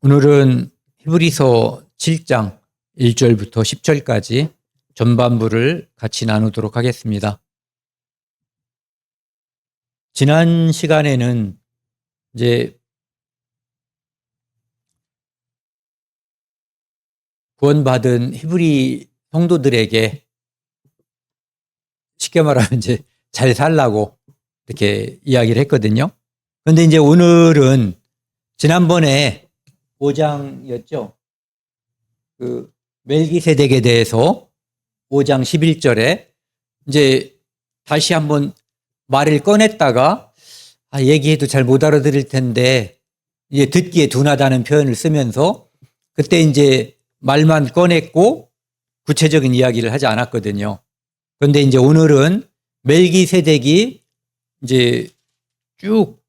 오늘은 히브리서 7장 1절부터 10절까지 전반부를 같이 나누도록 하겠습니다. 지난 시간에는 이제 구원받은 히브리 성도들에게 쉽게 말하면 이제 잘 살라고 이렇게 이야기를 했거든요. 그런데 이제 오늘은 지난번에 5장이었죠. 그 멜기세덱에 대해서 5장 11절에 이제 다시 한번 말을 꺼냈다가 얘기해도 잘 못 알아들을 텐데 이제 듣기에 둔하다는 표현을 쓰면서 그때 이제 말만 꺼냈고 구체적인 이야기를 하지 않았거든요. 그런데 이제 오늘은 멜기세덱이 이제 쭉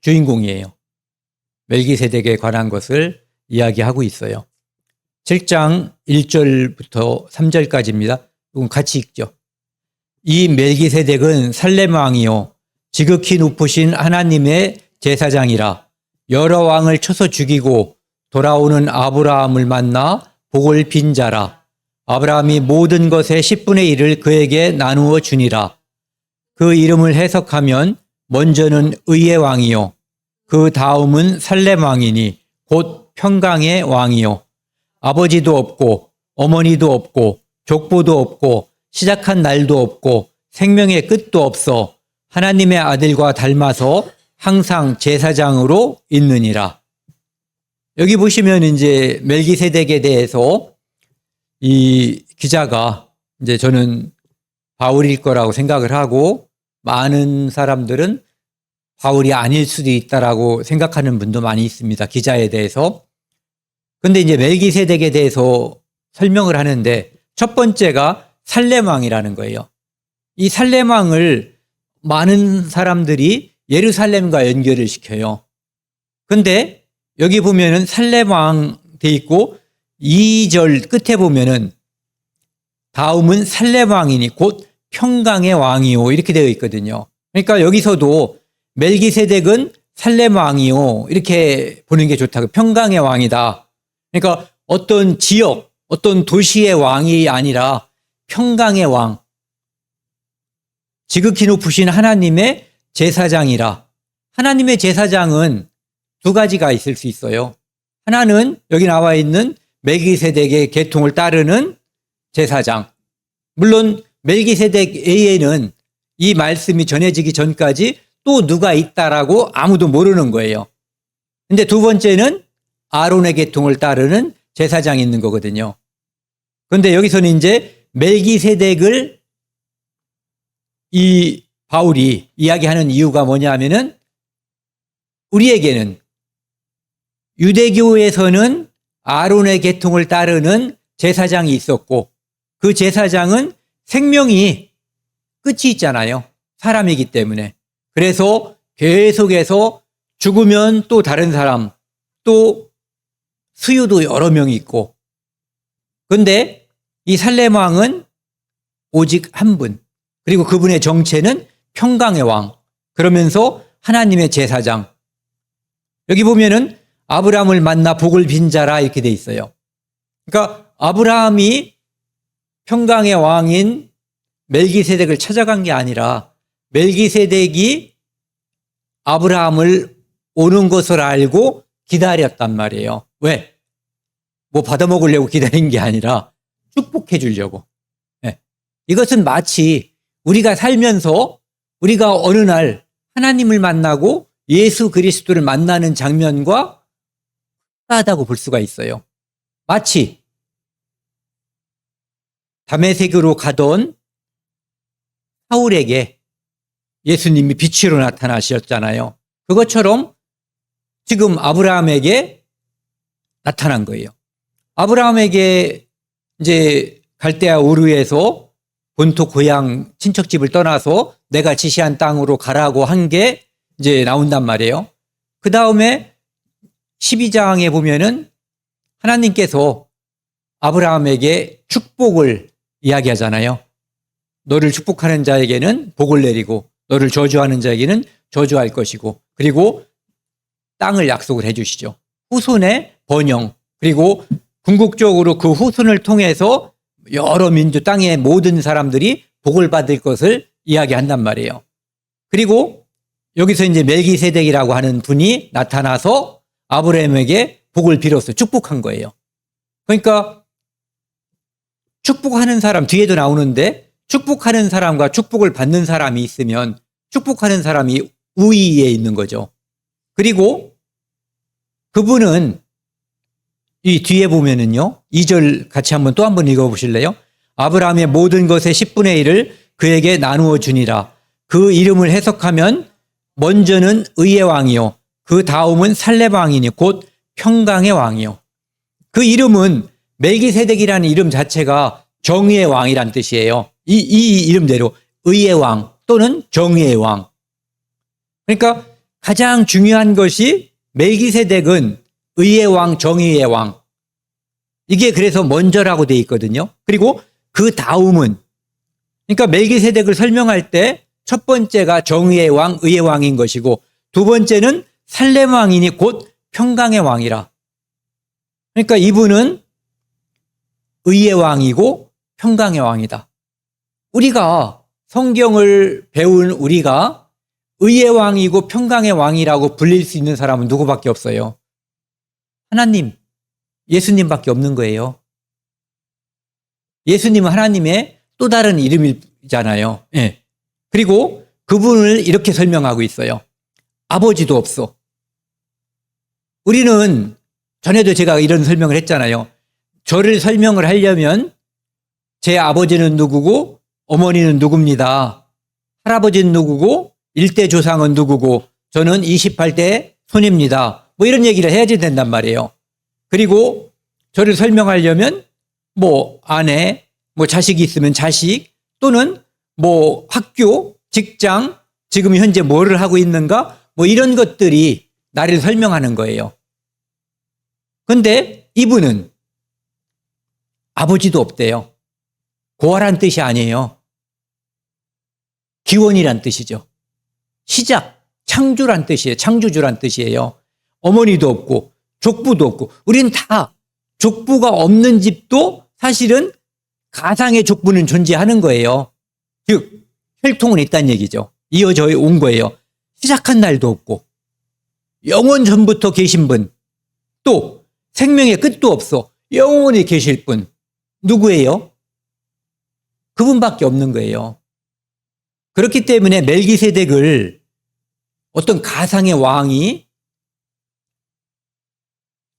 주인공이에요. 멜기세덱에 관한 것을 이야기하고 있어요. 7장 1절부터 3절까지입니다. 이건 같이 읽죠. 이 멜기세덱은 살렘 왕이요 지극히 높으신 하나님의 제사장이라. 여러 왕을 쳐서 죽이고 돌아오는 아브라함을 만나 복을 빈 자라. 아브라함이 모든 것의 10분의 1을 그에게 나누어 주니라. 그 이름을 해석하면 먼저는 의의 왕이요 그 다음은 살렘 왕이니 곧 평강의 왕이요 아버지도 없고 어머니도 없고 족보도 없고 시작한 날도 없고 생명의 끝도 없어 하나님의 아들과 닮아서 항상 제사장으로 있느니라. 여기 보시면 이제 멜기세덱에 대해서 이 기자가 이제 저는 바울일 거라고 생각을 하고 많은 사람들은 바울이 아닐 수도 있다라고 생각하는 분도 많이 있습니다. 기자에 대해서. 그런데 이제 멜기세덱에 대해서 설명을 하는데 첫 번째가 살렘 왕이라는 거예요. 이 살렘 왕을 많은 사람들이 예루살렘과 연결을 시켜요. 그런데 여기 보면은 살렘 왕 돼 있고 2절 끝에 보면은 다음은 살렘 왕이니 곧 평강의 왕이요 이렇게 되어 있거든요. 그러니까 여기서도 멜기세덱은 살렘 왕이요 이렇게 보는 게 좋다고. 평강의 왕이다. 그러니까 어떤 지역, 어떤 도시의 왕이 아니라 평강의 왕. 지극히 높으신 하나님의 제사장이라. 하나님의 제사장은 두 가지가 있을 수 있어요. 하나는 여기 나와 있는 멜기세덱의 계통을 따르는 제사장. 물론 멜기세덱 외에는 이 말씀이 전해지기 전까지 또 누가 있다라고 아무도 모르는 거예요. 근데 두 번째는 아론의 계통을 따르는 제사장이 있는 거거든요. 그런데 여기서는 이제 멜기세덱을 이 바울이 이야기하는 이유가 뭐냐 하면은 우리에게는 유대교에서는 아론의 계통을 따르는 제사장이 있었고 그 제사장은 생명이 끝이 있잖아요. 사람이기 때문에. 그래서 계속해서 죽으면 또 다른 사람, 또 수유도 여러 명이 있고. 그런데 이 살렘 왕은 오직 한 분. 그리고 그분의 정체는 평강의 왕. 그러면서 하나님의 제사장. 여기 보면은 아브라함을 만나 복을 빈 자라 이렇게 돼 있어요. 그러니까 아브라함이 평강의 왕인 멜기세덱을 찾아간 게 아니라 멜기세덱이 아브라함을 오는 것을 알고 기다렸단 말이에요. 왜? 뭐 받아먹으려고 기다린 게 아니라 축복해 주려고. 네. 이것은 마치 우리가 살면서 우리가 어느 날 하나님을 만나고 예수 그리스도를 만나는 장면과 비슷하다고 볼 수가 있어요. 마치 다메섹으로 가던 사울에게 예수님이 빛으로 나타나셨잖아요. 그것처럼 지금 아브라함에게 나타난 거예요. 아브라함에게 이제 갈대아 우르에서 본토 고향 친척집을 떠나서 내가 지시한 땅으로 가라고 한 게 이제 나온단 말이에요. 그 다음에 12장에 보면은 하나님께서 아브라함에게 축복을 이야기하잖아요. 너를 축복하는 자에게는 복을 내리고 너를 저주하는 자에게는 저주할 것이고 그리고 땅을 약속을 해 주시죠. 후손의 번영, 그리고 궁극적으로 그 후손을 통해서 여러 민족, 땅의 모든 사람들이 복을 받을 것을 이야기한단 말이에요. 그리고 여기서 이제 멜기세덱이라고 하는 분이 나타나서 아브라함에게 복을 빌었어요. 축복한 거예요. 그러니까 축복하는 사람, 뒤에도 나오는데 축복하는 사람과 축복을 받는 사람이 있으면 축복하는 사람이 우위에 있는 거죠. 그리고 그분은 이 뒤에 보면은요, 2절 같이 또 한번 읽어보실래요? 아브라함의 모든 것의 10분의 1을 그에게 나누어 주니라. 그 이름을 해석하면 먼저는 의의 왕이요, 그 다음은 살렙 왕이니 곧 평강의 왕이요. 그 이름은 멜기세덱이라는 이름 자체가 정의의 왕이란 뜻이에요. 이 이름대로 의의 왕 또는 정의의 왕. 그러니까 가장 중요한 것이 멜기세덱은 의의 왕, 정의의 왕. 이게 그래서 먼저라고 돼 있거든요. 그리고 그 다음은, 그러니까 멜기세덱을 설명할 때 첫 번째가 정의의 왕, 의의 왕인 것이고 두 번째는 살렘 왕이니 곧 평강의 왕이라. 그러니까 이분은 의의 왕이고 평강의 왕이다. 우리가 성경을 배운 우리가 의의 왕이고 평강의 왕이라고 불릴 수 있는 사람은 누구밖에 없어요. 하나님, 예수님밖에 없는 거예요. 예수님은 하나님의 또 다른 이름이잖아요. 예. 그리고 그분을 이렇게 설명하고 있어요. 아버지도 없어. 우리는 전에도 제가 이런 설명을 했잖아요. 저를 설명을 하려면 제 아버지는 누구고 어머니는 누굽니다. 할아버지는 누구고 일대 조상은 누구고 저는 28대 손입니다. 뭐 이런 얘기를 해야지 된단 말이에요. 그리고 저를 설명하려면 뭐 아내, 뭐 자식이 있으면 자식 또는 뭐 학교, 직장, 지금 현재 뭐를 하고 있는가 뭐 이런 것들이 나를 설명하는 거예요. 그런데 이분은 아버지도 없대요. 고아란 뜻이 아니에요. 기원이란 뜻이죠. 시작, 창조란 뜻이에요. 창조주란 뜻이에요. 어머니도 없고 족부도 없고 우리는 다 족부가 없는 집도 사실은 가상의 족부는 존재하는 거예요. 즉 혈통은 있다는 얘기죠. 이어져 온 거예요. 시작한 날도 없고 영원 전부터 계신 분, 또 생명의 끝도 없어 영원히 계실 분 누구예요? 그분밖에 없는 거예요. 그렇기 때문에 멜기세덱을 어떤 가상의 왕이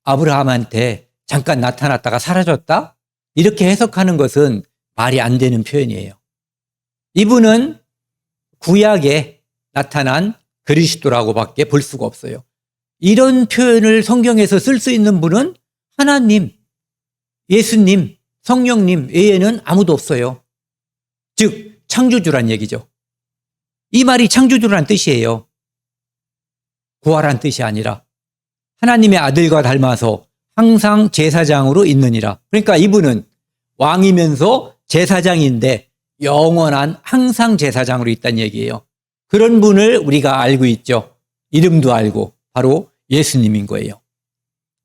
아브라함한테 잠깐 나타났다가 사라졌다? 이렇게 해석하는 것은 말이 안 되는 표현이에요. 이분은 구약에 나타난 그리스도라고밖에 볼 수가 없어요. 이런 표현을 성경에서 쓸 수 있는 분은 하나님, 예수님, 성령님 외에는 아무도 없어요. 즉 창조주란 얘기죠. 이 말이 창조주란 뜻이에요. 고아란 뜻이 아니라 하나님의 아들과 닮아서 항상 제사장으로 있느니라. 그러니까 이분은 왕이면서 제사장인데 영원한 항상 제사장으로 있다는 얘기예요. 그런 분을 우리가 알고 있죠. 이름도 알고 바로 예수님인 거예요.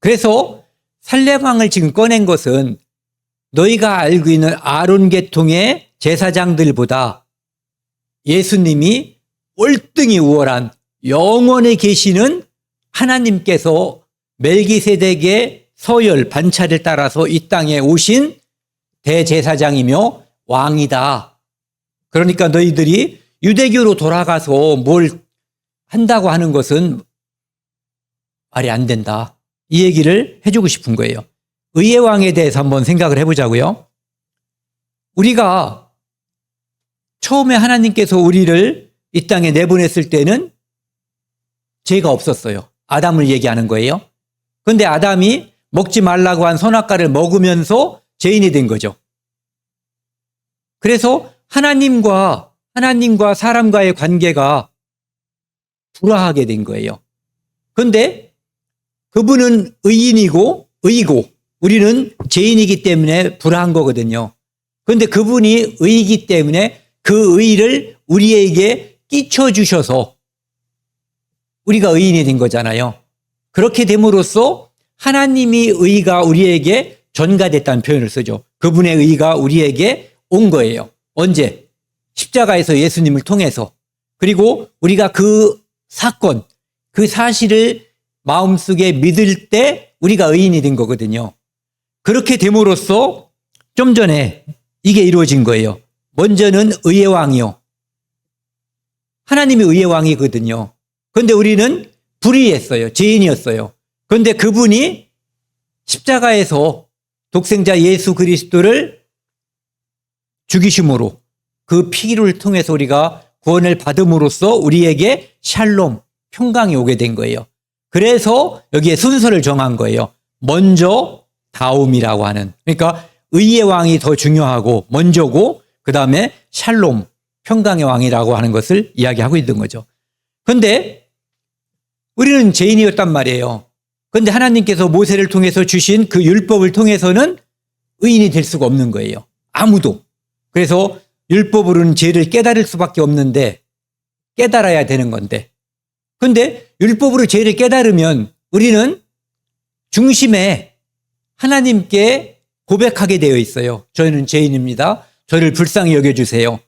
그래서 살레방을 지금 꺼낸 것은 너희가 알고 있는 아론 계통의 제사장들보다 예수님이 월등히 우월한 영원에 계시는 하나님께서 멜기세덱의 서열 반차를 따라서 이 땅에 오신 대제사장이며 왕이다. 그러니까 너희들이 유대교로 돌아가서 뭘 한다고 하는 것은 말이 안 된다. 이 얘기를 해주고 싶은 거예요. 의의 왕에 대해서 한번 생각을 해보자고요. 우리가 처음에 하나님께서 우리를 이 땅에 내보냈을 때는 죄가 없었어요. 아담을 얘기하는 거예요. 그런데 아담이 먹지 말라고 한 선악과를 먹으면서 죄인이 된 거죠. 그래서 하나님과 사람과의 관계가 불화하게 된 거예요. 그런데 그분은 의인이고 의고 우리는 죄인이기 때문에 불화한 거거든요. 그런데 그분이 의이기 때문에 그 의를 우리에게 끼쳐주셔서 우리가 의인이 된 거잖아요. 그렇게 됨으로써 하나님이 의가 우리에게 전가됐다는 표현을 쓰죠. 그분의 의가 우리에게 온 거예요. 언제? 십자가에서 예수님을 통해서. 그리고 우리가 그 사건, 그 사실을 마음속에 믿을 때 우리가 의인이 된 거거든요. 그렇게 됨으로써 좀 전에 이게 이루어진 거예요. 먼저는 의의 왕이요. 하나님이 의의 왕이거든요. 그런데 우리는 불의했어요. 죄인이었어요. 그런데 그분이 십자가에서 독생자 예수 그리스도를 죽이심으로 그 피를 통해서 우리가 구원을 받음으로써 우리에게 샬롬, 평강이 오게 된 거예요. 그래서 여기에 순서를 정한 거예요. 먼저 다음이라고 하는. 그러니까 의의 왕이 더 중요하고 먼저고 그다음에 샬롬, 평강의 왕이라고 하는 것을 이야기하고 있는 거죠. 그런데 우리는 죄인이었단 말이에요. 그런데 하나님께서 모세를 통해서 주신 그 율법을 통해서는 의인이 될 수가 없는 거예요. 아무도. 그래서 율법으로는 죄를 깨달을 수밖에 없는데 깨달아야 되는 건데. 그런데 율법으로 죄를 깨달으면 우리는 중심에 하나님께 고백하게 되어 있어요. 저는 죄인입니다. 저를 불쌍히 여겨주세요.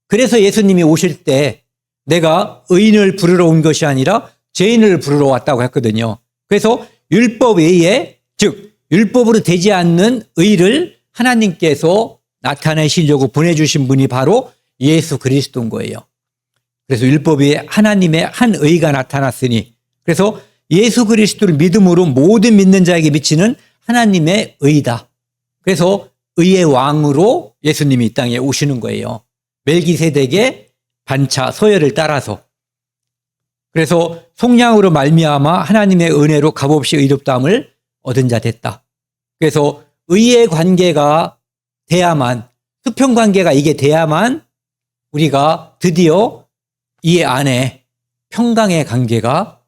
그래서 예수님이 오실 때 내가 의인을 부르러 온 것이 아니라 죄인을 부르러 왔다고 했거든요. 그래서 율법 외에, 즉 율법으로 되지 않는 의를 하나님께서 나타내시려고 보내주신 분이 바로 예수 그리스도인 거예요. 그래서 율법에 하나님의 한 의가 나타났으니, 그래서 예수 그리스도를 믿음으로 모든 믿는 자에게 미치는 하나님의 의다. 그래서 의의 왕으로 예수님이 이 땅에 오시는 거예요. 멜기세덱의 반차 서열을 따라서. 그래서 속량으로 말미암아 하나님의 은혜로 값없이 의롭다함을 얻은 자 됐다. 그래서 의의 관계가 돼야만, 수평 관계가 이게 돼야만 우리가 드디어 이 안에 평강의 관계가,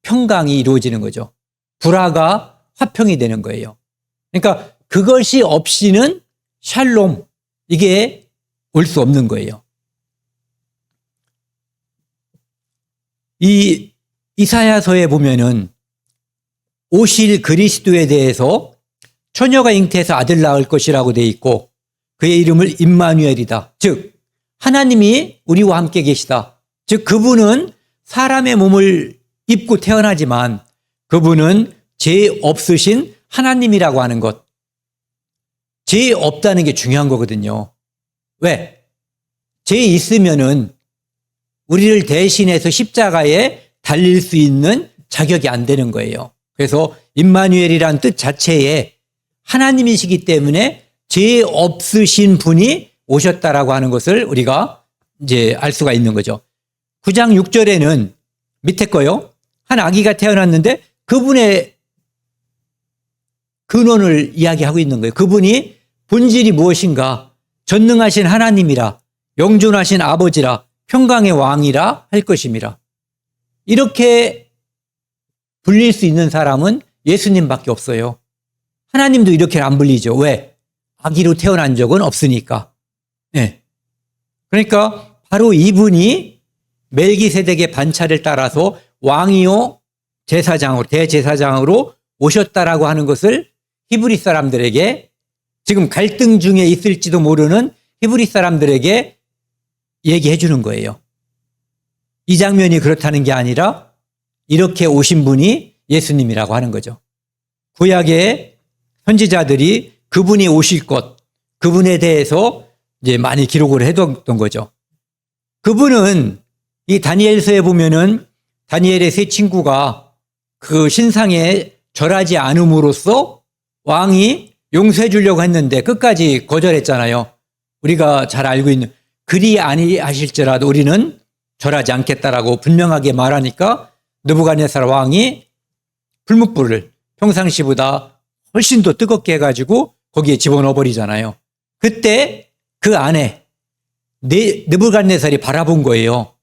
평강이 이루어지는 거죠. 불화가 화평이 되는 거예요. 그러니까 그것이 없이는 샬롬, 이게 올 수 없는 거예요. 이 이사야서에 보면은 오실 그리스도에 대해서 처녀가 잉태해서 아들 낳을 것이라고 돼 있고 그의 이름을 임마누엘이다. 즉 하나님이 우리와 함께 계시다. 즉 그분은 사람의 몸을 입고 태어나지만 그분은 죄 없으신 하나님이라고 하는 것. 죄 없다는 게 중요한 거거든요. 왜? 죄 있으면은 우리를 대신해서 십자가에 달릴 수 있는 자격이 안 되는 거예요. 그래서 임마누엘이란 뜻 자체에 하나님이시기 때문에 죄 없으신 분이 오셨다라고 하는 것을 우리가 이제 알 수가 있는 거죠. 9장 6절에는 밑에 거요. 한 아기가 태어났는데 그분의 근원을 이야기하고 있는 거예요. 그분이 본질이 무엇인가? 전능하신 하나님이라, 영존하신 아버지라, 평강의 왕이라 할 것임이라. 이렇게 불릴 수 있는 사람은 예수님밖에 없어요. 하나님도 이렇게 안 불리죠. 왜? 아기로 태어난 적은 없으니까. 네. 그러니까 바로 이분이 멜기세덱의 반차를 따라서 왕이요 제사장으로, 대제사장으로 오셨다라고 하는 것을 히브리 사람들에게, 지금 갈등 중에 있을지도 모르는 히브리 사람들에게 얘기해 주는 거예요. 이 장면이 그렇다는 게 아니라 이렇게 오신 분이 예수님이라고 하는 거죠. 구약의 선지자들이 그분이 오실 것, 그분에 대해서 이제 많이 기록을 해뒀던 거죠. 그분은 이 다니엘서에 보면은 다니엘의 세 친구가 그 신상에 절하지 않음으로써 왕이 용서해 주려고 했는데 끝까지 거절했잖아요. 우리가 잘 알고 있는, 그리 아니하실지라도 우리는 절하지 않겠다라고 분명하게 말하니까 느부갓네살 왕이 풀무불을 평상시보다 훨씬 더 뜨겁게 해가지고 거기에 집어넣어 버리잖아요. 그때 그 안에 느부갓네살이 바라본 거예요.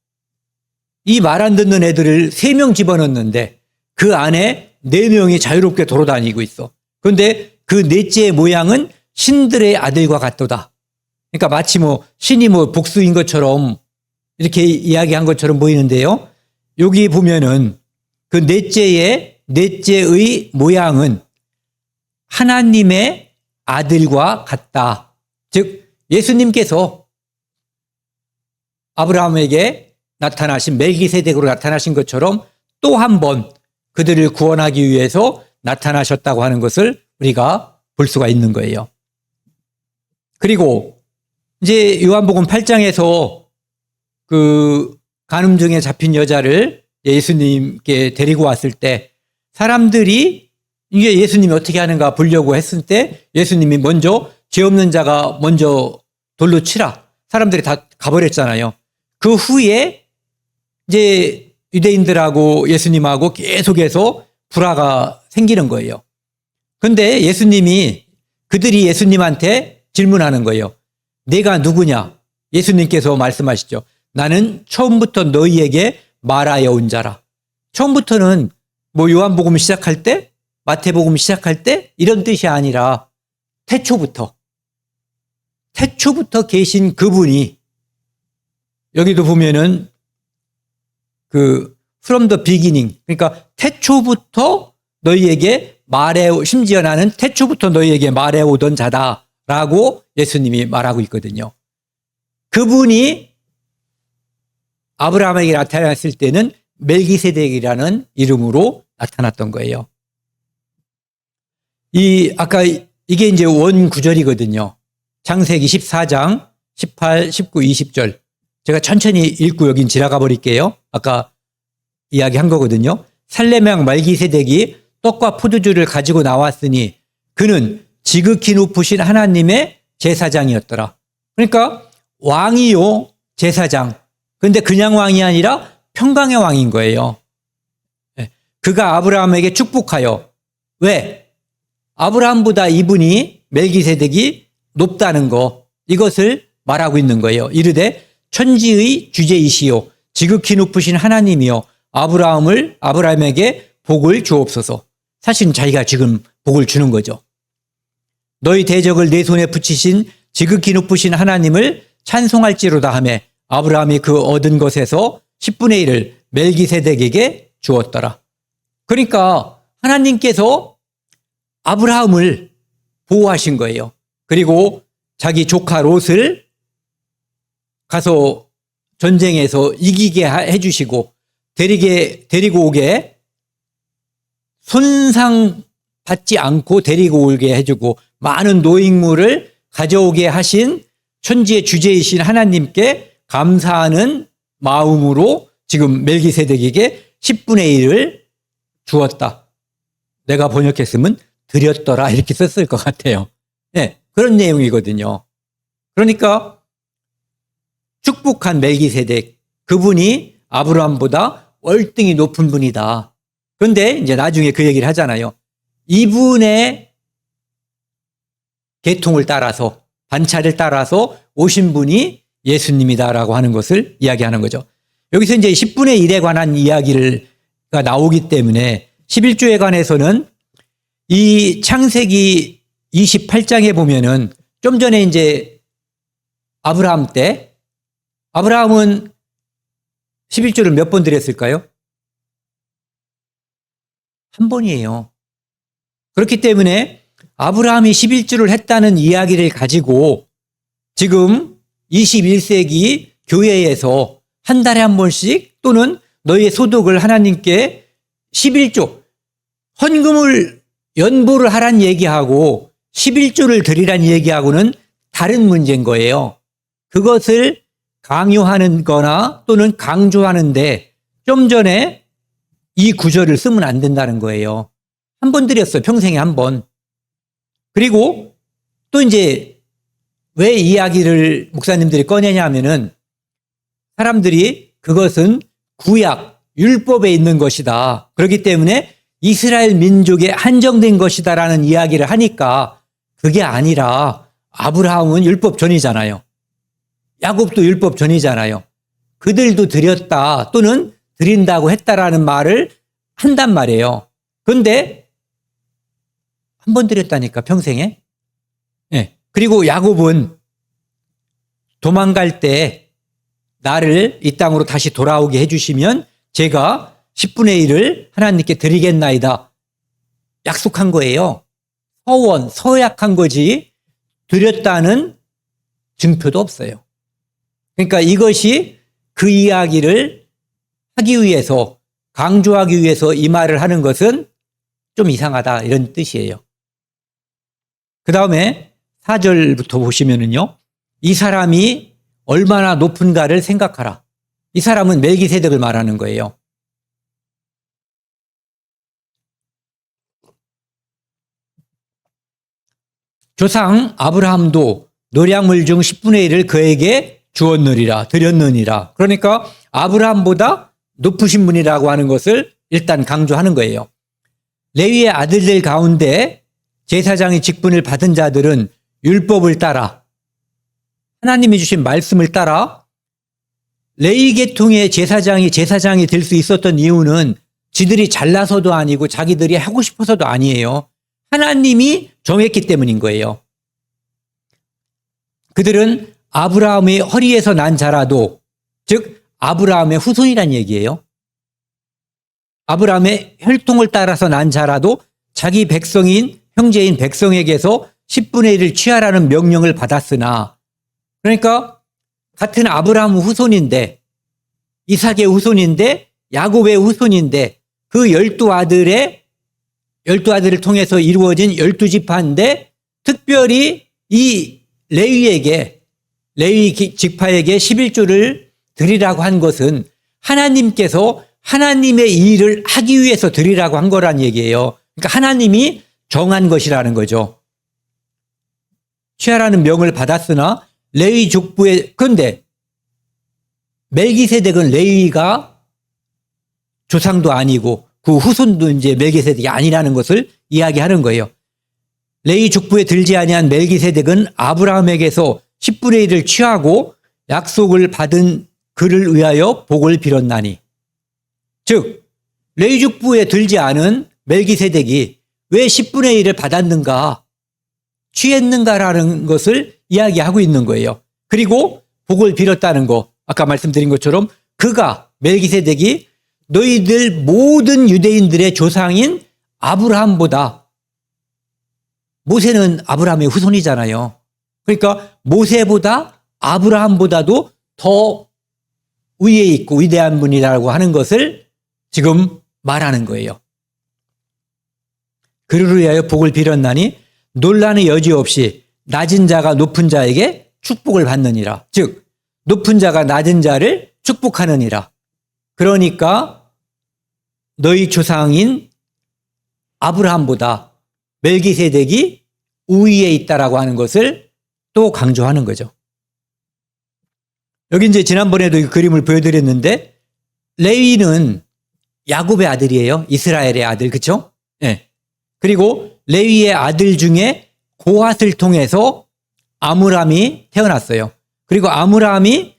이 말 안 듣는 애들을 3명 집어넣었는데 그 안에 4명이 자유롭게 돌아다니고 있어. 그런데 그 넷째의 모양은 신들의 아들과 같도다. 그러니까 마치 신이 복수인 것처럼 이렇게 이야기한 것처럼 보이는데요. 여기 보면은 그 넷째의 넷째의 모양은 하나님의 아들과 같다. 즉 예수님께서 아브라함에게 나타나신 멜기세덱으로 나타나신 것처럼 또 한 번 그들을 구원하기 위해서 나타나셨다고 하는 것을 우리가 볼 수가 있는 거예요. 그리고 이제 요한복음 8장에서 그 간음증에 잡힌 여자를 예수님께 데리고 왔을 때 사람들이 이게 예수님이 어떻게 하는가 보려고 했을 때 예수님이 먼저 죄 없는 자가 먼저 돌로 치라. 사람들이 다 가버렸잖아요. 그 후에 이제 유대인들하고 예수님하고 계속해서 불화가 생기는 거예요. 근데 예수님이 그들이 예수님한테 질문하는 거예요. 내가 누구냐? 예수님께서 말씀하시죠. 나는 처음부터 너희에게 말하여 온 자라. 처음부터는 뭐 요한복음 시작할 때, 마태복음 시작할 때 이런 뜻이 아니라 태초부터 계신 그분이 여기도 보면은 그 from the beginning 그러니까 태초부터 너희에게 심지어 나는 태초부터 너희에게 말해오던 자다라고 예수님이 말하고 있거든요. 그분이 아브라함에게 나타났을 때는 멜기세덱이라는 이름으로 나타났던 거예요. 아까 이게 이제 원 구절이거든요. 창세기 14장 18, 19, 20절. 제가 천천히 읽고 여긴 지나가 버릴게요. 아까 이야기한 거거든요. 살레명 멜기세덱이 떡과 포도주를 가지고 나왔으니 그는 지극히 높으신 하나님의 제사장이었더라. 그러니까 왕이요 제사장. 그런데 그냥 왕이 아니라 평강의 왕인 거예요. 그가 아브라함에게 축복하여 왜? 아브라함보다 이분이 멜기세덱이 높다는 거 이것을 말하고 있는 거예요. 이르되 천지의 주제이시요 지극히 높으신 하나님이요 아브라함에게 복을 주옵소서. 사실은 자기가 지금 복을 주는 거죠. 너희 대적을 내 손에 붙이신 지극히 높으신 하나님을 찬송할지로다 하며 아브라함이 그 얻은 것에서 10분의 1을 멜기세덱에게 주었더라. 그러니까 하나님께서 아브라함을 보호하신 거예요. 그리고 자기 조카 롯을 가서 전쟁에서 이기게 해주시고 데리고 오게 손상받지 않고 데리고 오게 해주고 많은 노획물을 가져오게 하신 천지의 주제이신 하나님께 감사하는 마음으로 지금 멜기세덱에게 10분의 1을 주었다. 내가 번역했으면 드렸더라 이렇게 썼을 것 같아요. 네, 그런 내용이거든요. 그러니까 축복한 멜기세덱 그분이 아브라함보다 월등히 높은 분이다. 그런데 이제 나중에 그 얘기를 하잖아요. 이분의 계통을 따라서 반차를 따라서 오신 분이 예수님이다라고 하는 것을 이야기하는 거죠. 여기서 이제 10분의 1에 관한 이야기가 나오기 때문에 11조에 관해서는 이 창세기 28장에 보면은 좀 전에 이제 아브라함 때 아브라함은 11조를 몇 번 드렸을까요? 한 번이에요. 그렇기 때문에 아브라함이 11조를 했다는 이야기를 가지고 지금 21세기 교회에서 한 달에 한 번씩 또는 너희의 소득을 하나님께 11조 헌금을 연보를 하란 얘기하고 11조를 드리란 얘기하고는 다른 문제인 거예요. 그것을 강요하는 거나 또는 강조하는데 좀 전에 이 구절을 쓰면 안 된다는 거예요. 한 번 드렸어요. 평생에 한 번. 그리고 또 이제 왜 이야기를 목사님들이 꺼내냐 하면은 사람들이 그것은 구약, 율법에 있는 것이다. 그렇기 때문에 이스라엘 민족에 한정된 것이다라는 이야기를 하니까 그게 아니라 아브라함은 율법 전이잖아요. 야곱도 율법 전이잖아요. 그들도 드렸다 또는 드린다고 했다라는 말을 한단 말이에요. 그런데 한 번 드렸다니까 평생에. 네. 그리고 야곱은 도망갈 때 나를 이 땅으로 다시 돌아오게 해주시면 제가 10분의 1을 하나님께 드리겠나이다. 약속한 거예요. 서약한 거지 드렸다는 증표도 없어요. 그러니까 이것이 그 이야기를 하기 위해서, 강조하기 위해서 이 말을 하는 것은 좀 이상하다, 이런 뜻이에요. 그 다음에 4절부터 보시면은요, 이 사람이 얼마나 높은가를 생각하라. 이 사람은 멜기세덱을 말하는 거예요. 조상 아브라함도 노량물 중 10분의 1을 그에게 주었느니라, 드렸느니라. 그러니까 아브라함보다 높으신 분이라고 하는 것을 일단 강조하는 거예요. 레위의 아들들 가운데 제사장의 직분을 받은 자들은 율법을 따라, 하나님이 주신 말씀을 따라 레위 계통의 제사장이 될 수 있었던 이유는 지들이 잘나서도 아니고 자기들이 하고 싶어서도 아니에요. 하나님이 정했기 때문인 거예요. 그들은 아브라함의 허리에서 난 자라도, 즉 아브라함의 후손이란 얘기예요. 아브라함의 혈통을 따라서 난 자라도 자기 백성인, 형제인 백성에게서 10분의 1을 취하라는 명령을 받았으나, 그러니까 같은 아브라함 후손인데, 이삭의 후손인데, 야곱의 후손인데, 그 12아들을 통해서 이루어진 12지파인데 특별히 이 레위 지파에게 11조를 드리라고 한 것은 하나님께서 하나님의 일을 하기 위해서 드리라고 한 거란 얘기예요. 그러니까 하나님이 정한 것이라는 거죠. 취하라는 명을 받았으나 레위 족부의, 그런데 멜기세덱은 레위가 조상도 아니고 그 후손도 이제 멜기세덱이 아니라는 것을 이야기하는 거예요. 레위 족부에 들지 아니한 멜기세덱은 아브라함에게서 10분의 1을 취하고 약속을 받은 그를 위하여 복을 빌었나니. 즉 레위 족부에 들지 않은 멜기세덱이 왜 10분의 1을 받았는가, 취했는가라는 것을 이야기하고 있는 거예요. 그리고 복을 빌었다는 거, 아까 말씀드린 것처럼 그가, 멜기세덱이 너희들 모든 유대인들의 조상인 아브라함보다, 모세는 아브라함의 후손이잖아요. 그러니까 모세보다 아브라함보다도 더 위에 있고 위대한 분이라고 하는 것을 지금 말하는 거예요. 그를 위하여 복을 빌었나니 논란의 여지 없이 낮은 자가 높은 자에게 축복을 받느니라. 즉 높은 자가 낮은 자를 축복하느니라. 그러니까 너희 조상인 아브라함보다 멜기세덱이 우위에 있다라고 하는 것을 또 강조하는 거죠. 여기 이제 지난번에도 이 그림을 보여드렸는데 레위는 야곱의 아들이에요. 이스라엘의 아들, 그렇죠? 네. 그리고 레위의 아들 중에 고핫을 통해서 아므람이 태어났어요. 그리고 아므람이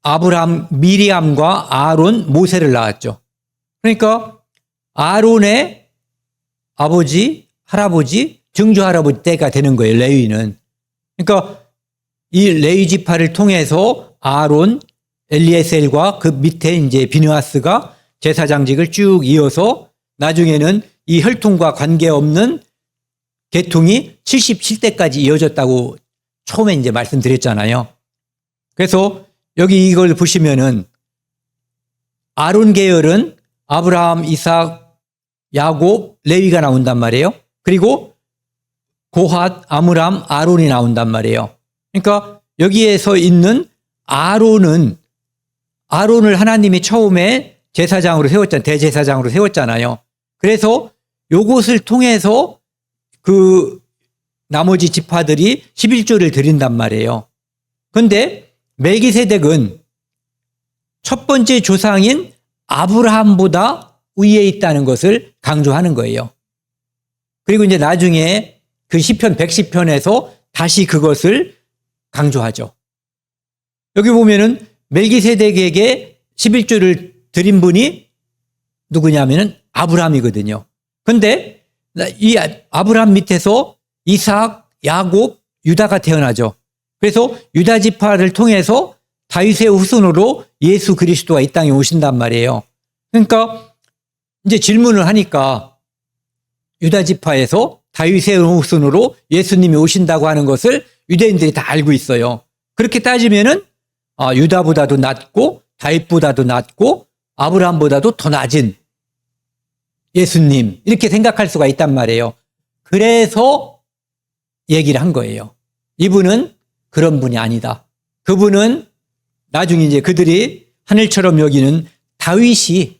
아브람, 미리암과 아론, 모세를 낳았죠. 그러니까 아론의 아버지, 할아버지, 증조할아버지 때가 되는 거예요, 레위는. 그러니까 이 레위 지파를 통해서 아론, 엘리에셀과 그 밑에 이제 비느하스가 제사장직을 쭉 이어서 나중에는 이 혈통과 관계없는 계통이 77대까지 이어졌다고 처음에 이제 말씀드렸잖아요. 그래서 여기 이걸 보시면은 아론 계열은 아브라함, 이삭, 야곱, 레위가 나온단 말이에요. 그리고 고핫, 아므람, 아론이 나온단 말이에요. 그러니까 여기에서 있는 아론을 하나님이 처음에 제사장으로 세웠잖아요. 대제사장으로 세웠잖아요. 그래서 요것을 통해서 그 나머지 지파들이 11조를 드린단 말이에요. 그런데 멜기세덱은 첫 번째 조상인 아브라함보다 위에 있다는 것을 강조하는 거예요. 그리고 이제 나중에 그 시편 110편에서 다시 그것을 강조하죠. 여기 보면은 멜기세덱에게 11조를 드린 분이 누구냐면은 아브라함이거든요. 그런데 이 아브라함 밑에서 이삭, 야곱, 유다가 태어나죠. 그래서 유다 지파를 통해서 다윗의 후손으로 예수 그리스도가 이 땅에 오신단 말이에요. 그러니까 이제 질문을 하니까 유다 지파에서 다윗의 후손으로 예수님이 오신다고 하는 것을 유대인들이 다 알고 있어요. 그렇게 따지면은 유다보다도 낫고 다윗보다도 낫고 아브라함보다도 더 낮은 예수님 이렇게 생각할 수가 있단 말이에요. 그래서 얘기를 한 거예요. 이분은 그런 분이 아니다. 그분은 나중에 이제 그들이 하늘처럼 여기는 다윗이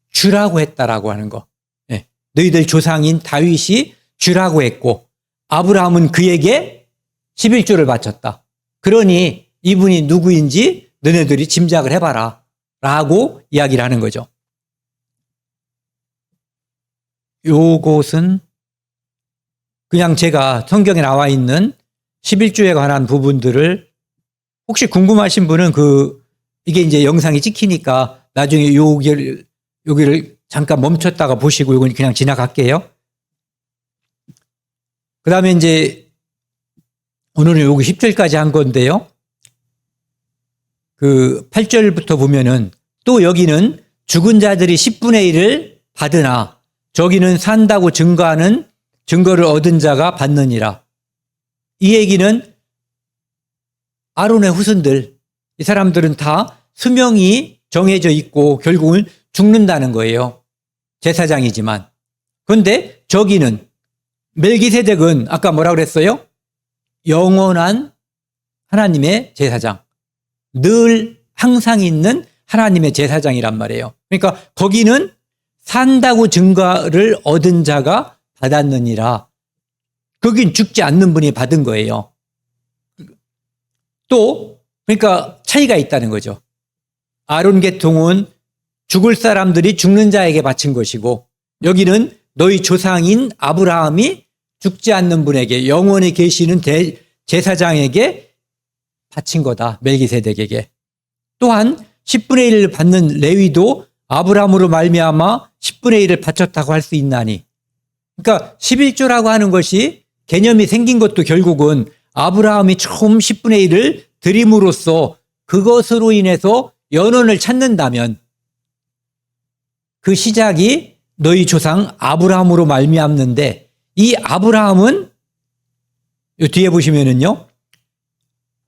주라고 했다라고 하는 거. 네. 너희들 조상인 다윗이 주라고 했고 아브라함은 그에게 11조를 바쳤다. 그러니 이분이 누구인지 너네들이 짐작을 해봐라 라고 이야기를 하는 거죠. 요것은 그냥 제가 성경에 나와 있는 11조에 관한 부분들을 혹시 궁금하신 분은 이게 이제 영상이 찍히니까 나중에 여기를 잠깐 멈췄다가 보시고 이건 그냥 지나갈게요. 그 다음에 이제 오늘은 여기 10절까지 한 건데요. 8절부터 보면은 또 여기는 죽은 자들이 10분의 1을 받으나 저기는 산다고 증거하는 증거를 얻은 자가 받느니라. 이 얘기는 아론의 후손들, 이 사람들은 다 수명이 정해져 있고 결국은 죽는다는 거예요. 제사장이지만. 그런데 저기는 멜기세덱은 아까 뭐라고 그랬어요? 영원한 하나님의 제사장. 늘 항상 있는 하나님의 제사장이란 말이에요. 그러니까 거기는 산다고 증거를 얻은 자가 받았느니라. 거긴 죽지 않는 분이 받은 거예요. 또 그러니까 차이가 있다는 거죠. 아론 계통은 죽을 사람들이 죽는 자에게 바친 것이고 여기는 너희 조상인 아브라함이 죽지 않는 분에게 영원히 계시는 제사장에게 바친 거다. 멜기세덱에게. 또한 10분의 1을 받는 레위도 아브라함으로 말미암아 10분의 1을 바쳤다고 할 수 있나니. 그러니까 11조라고 하는 것이 개념이 생긴 것도 결국은 아브라함이 처음 10분의 1을 드림으로써 그것으로 인해서 연원을 찾는다면 그 시작이 너희 조상 아브라함으로 말미암는데 이 아브라함은 요 뒤에 보시면은요.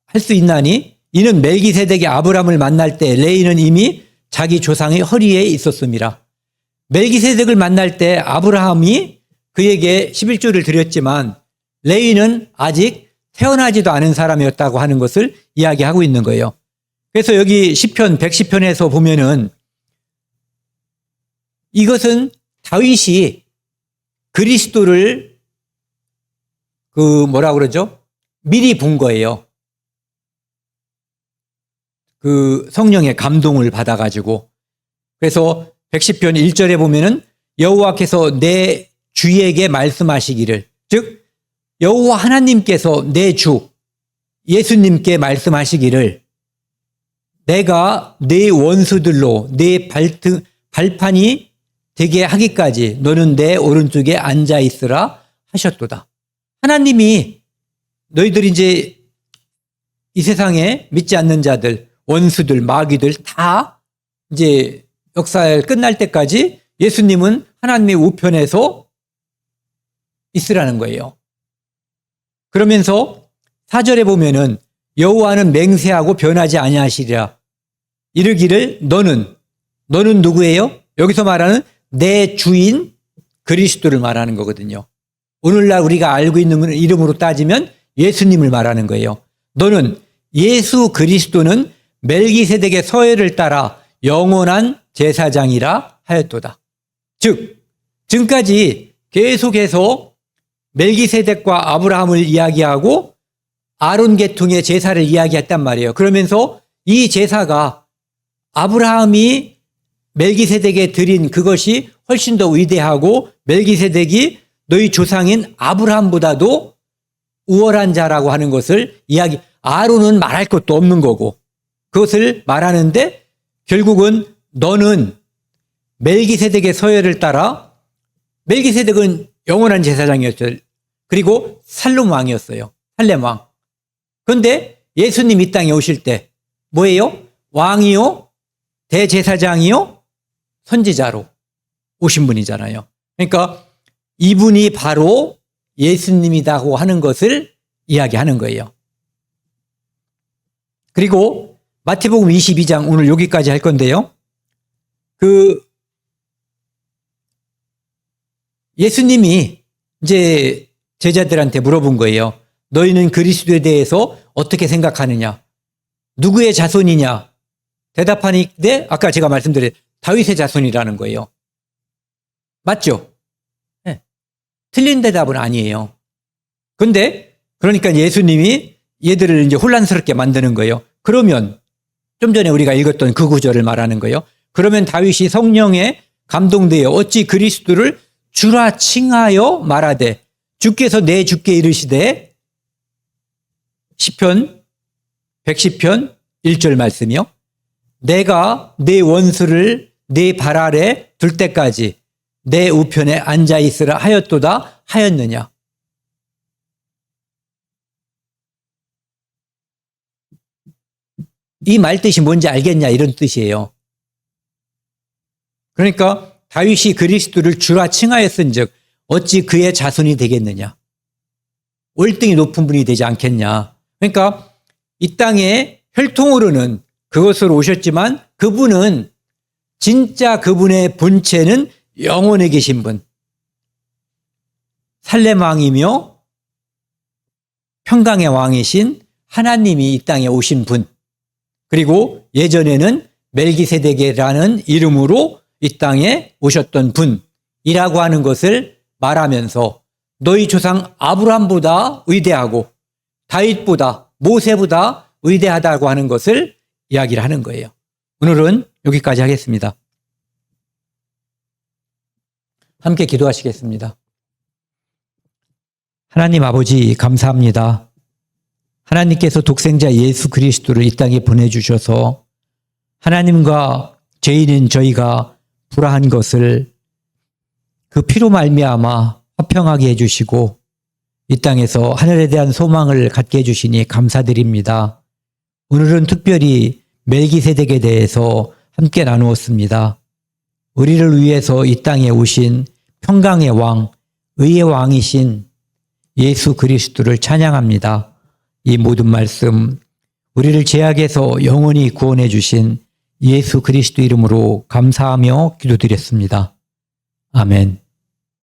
할 수 있나니 이는 멜기세덱이 아브라함을 만날 때 레이는 이미 자기 조상의 허리에 있었습니다. 멜기세덱을 만날 때 아브라함이 그에게 11조를 드렸지만 레이는 아직 태어나지도 않은 사람이었다고 하는 것을 이야기하고 있는 거예요. 그래서 여기 시편 110편에서 보면은 이것은 다윗이 그리스도를 뭐라 그러죠? 미리 본 거예요. 성령의 감동을 받아가지고. 그래서 110편 1절에 보면은 여호와께서 내 주에게 말씀하시기를, 즉 여호와 하나님께서 내 주 예수님께 말씀하시기를 내가 네 원수들로 네 발판이 되게 하기까지 너는 내 오른쪽에 앉아 있으라 하셨도다. 하나님이 너희들이 이제 이 세상에 믿지 않는 자들, 원수들, 마귀들 다 이제 역사 끝날 때까지 예수님은 하나님의 우편에서 있으라는 거예요. 그러면서 4절에 보면은 여호와는 맹세하고 변하지 아니하시리라. 이르기를 너는 누구예요? 여기서 말하는 내 주인 그리스도를 말하는 거거든요. 오늘날 우리가 알고 있는 이름으로 따지면 예수님을 말하는 거예요. 너는 예수 그리스도는 멜기세덱의 서열을 따라 영원한 제사장이라 하였도다. 즉 지금까지 계속해서 멜기세덱과 아브라함을 이야기하고 아론 계통의 제사를 이야기했단 말이에요. 그러면서 이 제사가 아브라함이 멜기세덱에 드린 그것이 훨씬 더 위대하고 멜기세덱이 너희 조상인 아브라함보다도 우월한 자라고 하는 것을 아론은 말할 것도 없는 거고 그것을 말하는데 결국은 너는 멜기세덱의 서열을 따라 멜기세덱은 영원한 제사장이었어요. 그리고 살룸 왕이었어요. 살렘 왕. 그런데 예수님 이 땅에 오실 때 뭐예요? 왕이요? 대제사장이요? 선지자로 오신 분이잖아요. 그러니까 이분이 바로 예수님이라고 하는 것을 이야기하는 거예요. 그리고 마태복음 22장 오늘 여기까지 할 건데요. 예수님이 이제 제자들한테 물어본 거예요. 너희는 그리스도에 대해서 어떻게 생각하느냐? 누구의 자손이냐? 대답하니까 아까 제가 말씀드린 다윗의 자손이라는 거예요. 맞죠? 네. 틀린 대답은 아니에요. 근데 그러니까 예수님이 얘들을 이제 혼란스럽게 만드는 거예요. 그러면 좀 전에 우리가 읽었던 그 구절을 말하는 거예요. 그러면 다윗이 성령에 감동되어 어찌 그리스도를 주라 칭하여 말하되 주께서 내 주께 이르시되 시편 110편 1절 말씀이요. 내가 내 원수를 내 발 아래 둘 때까지 내 우편에 앉아 있으라 하였도다 하였느냐. 이 말 뜻이 뭔지 알겠냐 이런 뜻이에요. 그러니까 다윗이 그리스도를 주라 칭하였은즉 어찌 그의 자손이 되겠느냐. 월등히 높은 분이 되지 않겠냐. 그러니까 이 땅에 혈통으로는 그것으로 오셨지만 그분은 진짜 그분의 본체는 영원에 계신 분. 살렘 왕이며 평강의 왕이신 하나님이 이 땅에 오신 분. 그리고 예전에는 멜기세덱이라는 이름으로 이 땅에 오셨던 분이라고 하는 것을 말하면서 너희 조상 아브라함보다 위대하고 다윗보다 모세보다 위대하다고 하는 것을 이야기를 하는 거예요. 오늘은 여기까지 하겠습니다. 함께 기도하시겠습니다. 하나님 아버지 감사합니다. 하나님께서 독생자 예수 그리스도를 이 땅에 보내주셔서 하나님과 죄인인 저희가 불화한 것을 그 피로 말미암아 화평하게 해주시고 이 땅에서 하늘에 대한 소망을 갖게 해주시니 감사드립니다. 오늘은 특별히 멜기세덱에 대해서 함께 나누었습니다. 우리를 위해서 이 땅에 오신 평강의 왕, 의의 왕이신 예수 그리스도를 찬양합니다. 이 모든 말씀 우리를 죄악에서 영원히 구원해 주신 예수 그리스도 이름으로 감사하며 기도드렸습니다. 아멘.